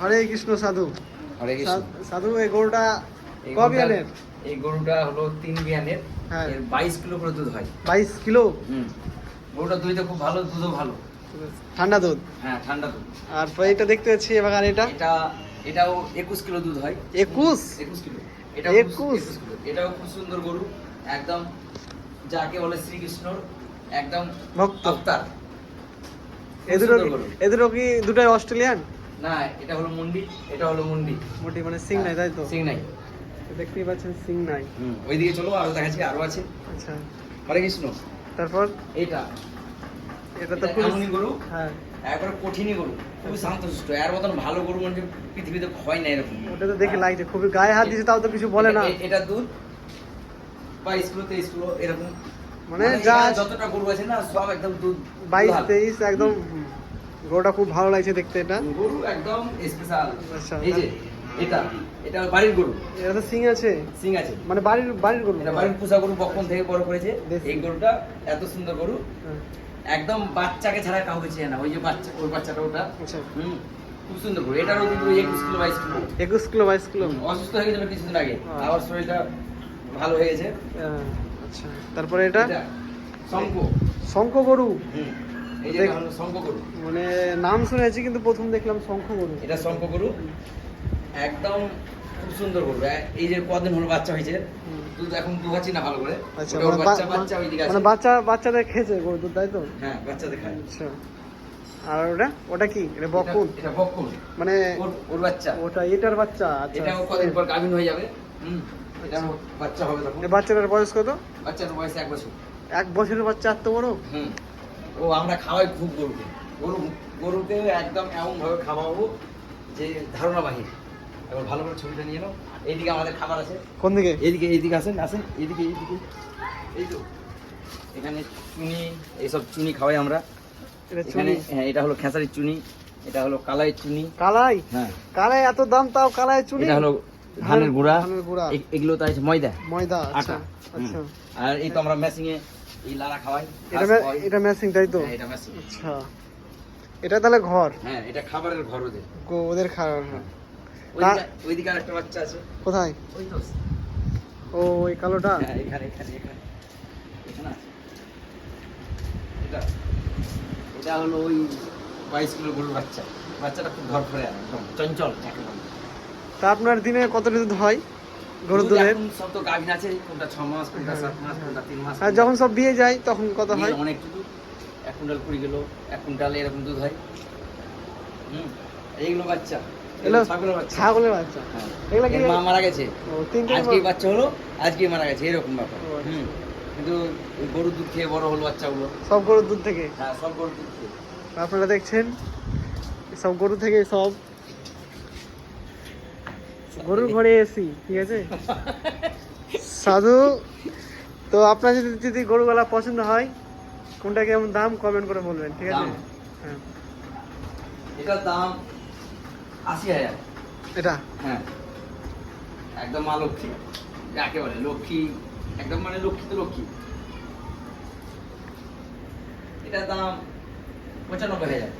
হরে কৃষ্ণ সাধু। হরে কৃষ্ণ। সাধু এই গরুটা কবে আনেন? এই গরুটা হলো 3 বিয়ানের। হ্যাঁ। এর 22 কিলো করে দুধ হয়। 22 কিলো? গরুটা দুধটা খুব ভালো, দুধও ভালো। ঠান্ডা দুধ? হ্যাঁ, ঠান্ডা দুধ। আর এটা দেখতে পাচ্ছি এবার এটাও 21 কিলো দুধ হয়। 21 কিলো। 21 কিলো। এটাও খুব সুন্দর গরু, একদম যাকে বলে শ্রীকৃষ্ণর একদম ভক্ত। অবতার। এদেরও কি দুটাই অস্ট্রেলিয়ান? না, এটা হলো মুন্ডি, এটা হলো মুন্ডি। মুন্ডি মানে সিং নাই, তাই তো? সিং নাই। দেখতেই পাচ্ছেন সিং নাই। ওইদিকে চলো, আরো দেখাচ্ছি, আরো আছে। আচ্ছা, হরে কৃষ্ণ। তারপর এটা তো এমনই গরু, হ্যাঁ, একবারে কঠিনই গরু, খুবই শান্তশিষ্ট। এর মতন ভালো গরু মানে পৃথিবীতে হয় না এরকম। ওটা তো দেখে লাগছে খুবই, গায়ে হাত দিয়েছে তাও তো কিছু বলে না। এটা দুধ 22 কিলো 23 কিলো এরকম, মানে যা যতটা গরু আছে না সব একদম দুধ 22-23 একদম। গরুটা খুব ভালো লাগছে দেখতে, এটা গরু একদম স্পেশাল। আচ্ছা, এই যে এটা বাড়ির গরু। এটা তো সিং আছে? সিং আছে, মানে বাড়ির গরু? এটা বাড়ির পোষা গরু, বকন থেকে বড় করেছে। এই গরুটা এত সুন্দর গরু, একদম বাচ্চাকে ছাড়া কাউকে চেয়ে না। ওই যে বাচ্চা, ওই বাচ্চাটা ওটা। আচ্ছা, খুব সুন্দর গরু। এটারও কিন্তু 21 কিলো 22 কিলো। 21 kilo 22 kilo. অসুস্থ হয়ে গেছিল কিছুদিন আগে, আবার শরীরটা ভালো হয়ে গেছে। আচ্ছা, তারপরে এটা শঙ্খ গরু। এই যে এটা হলো শঙ্খ গরু। মানে নাম শুনেছি কিন্তু প্রথম দেখলাম শঙ্খ গরু। এটা শঙ্খ গরু, একদম খুব সুন্দর গরু। এই যে কদিন হলো বাচ্চা হয়েছে, দুধ এখন দুহাচ্ছি না ভালো করে। আচ্ছা, বাচ্চা ওইদিকে আছে। মানে বাচ্চাদের খেয়েছে গরু দুধ, তাই তো? হ্যাঁ, বাচ্চাদের খায়। আচ্ছা, আর ওটা কি? এটা বকুন? এটা বকুন, মানে ওর বাচ্চা। এটার বাচ্চা? আচ্ছা, এটা কদিন পর গাভিন হয়ে যাবে। এটা বাচ্চা হবে তখন। এই বাচ্চাটার বয়স কত? বাচ্চার বয়স 1 বছর। 1 বছরের বাচ্চা এত বড়? ও আমরা খাওয়াই খুব গরুকে একদম এমন ভাবে খাওয়াবো যে ধারণা বাহির। এবার ভালো করে ছবিটা নিয়ে নাও। এইদিকে আমাদের খাবার আছে। কোন দিকে? এইদিকে আসেন, এইদিকে এই তো এখানে চুনি, এইসব চুনি খাওয়াই আমরা এখানে। হ্যাঁ, এটা হলো খেসারির চুনি, এটা হলো কালাইয়ের চুনি। কালাই? হ্যাঁ, কালাই এত দাম, তাও কালাই চুনি? এটা হলো ধানের গুঁড়া। এগুলো তো আছে ময়দা। আচ্ছা, আচ্ছা। আর এই তো আমরা মেশিনে এই লালা খাওয়াই। এটা মেশিং, তাই তো? এটা মেশিং। আচ্ছা, এটা তাহলে ঘর? হ্যাঁ, এটা খাবারের ঘর ওদের খাবার। ওইদিকে আরেকটা বাচ্চা আছে। কোথায়? ওই তো। ও, ওই কালোটা? হ্যাঁ, এখানে আছে। এটা হলো ওই 22 কিলো গরুর বাচ্চা। বাচ্চাটা খুব ধর করে, একদম চঞ্চল। তা আপনার দিনে কত দুধ হয় গরুর দুধের? সব তো গাভিন আছে, কোনটা 6 মাস, কোনটা 7 মাস, কোনটা 3 মাস। আর যখন সব বিয়ে যায় তখন কত হয়? অনেক দুধ, 1 কুইন্টাল 20 কিলো, 1 কুইন্টালে এরকম দুধ হয়। এইগুলো বাচ্চা, ছাগলের বাচ্চা। এগুলা কি মা মারা গেছে? তিনটে আজকেই বাচ্চা হলো, আজকেই মারা গেছে, এরকম ব্যাপার। কিন্তু গরুর দুধ খেয়ে বড় হলো বাচ্চাগুলো। সব গরুর দুধ থেকে? হ্যাঁ, সব গরুর দুধ খেয়ে। আপনারা দেখছেন সব গরু থেকে, সব গরুর ঘরে এসি, ঠিক আছে সাধু। তো আপনার যদি গরুগুলা পছন্দ হয়, কোনটা কেমন দাম কমেন্ট করে বলবেন, ঠিক আছে? হ্যাঁ, এটার দাম 80,000। এটা? হ্যাঁ, একদম মা লক্ষ্মী, একেবারে লক্ষ্মী, একদম মানে লক্ষ্মী তো লক্ষ্মী। এটার দাম 95,000।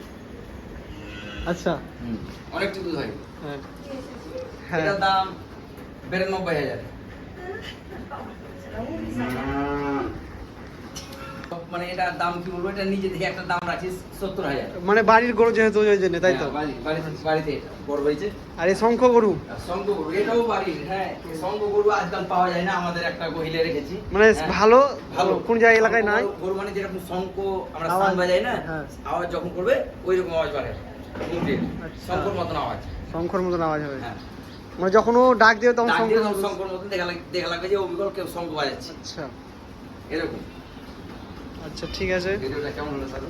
আচ্ছা, অনেক দুধ হয়। হ্যাঁ, এটার দাম 92,000। মানে এটার দাম কি বলবো, এটা নিজে থেকে একটা দাম রাখিস 70,000। মানে বাড়ির গরু যেহেতু, ওই জন্য, তাই তো? বাড়িতে বড় হয়েছে। আর এই শঙ্খ গরু? শঙ্খ গরু এটাও বাড়ির। হ্যাঁ, শঙ্খ গরু আজকাল পাওয়া যায় না, আমাদের একটা গহিলে রেখেছি। মানে ভালো কোন জায়গায় এলাকায় নাই? গরু মানে যেরকম শঙ্খ আমরা সাউন্ড বাজাই না, আওয়াজ যখন করবে ওই রকম আওয়াজ বাড়ে, শঙ্খর মতন আওয়াজ। শঙ্খর মতন আওয়াজ হবে? হ্যাঁ, মানে যখন ও ডাক দিবে তখন শঙ্খর মতন দেখা লাগবে যে অবিকল কেউ শঙ্খ বাজাচ্ছে। আচ্ছা, এরকম। আচ্ছা, ঠিক আছে। ভিডিওটা কেমন হলো স্যার?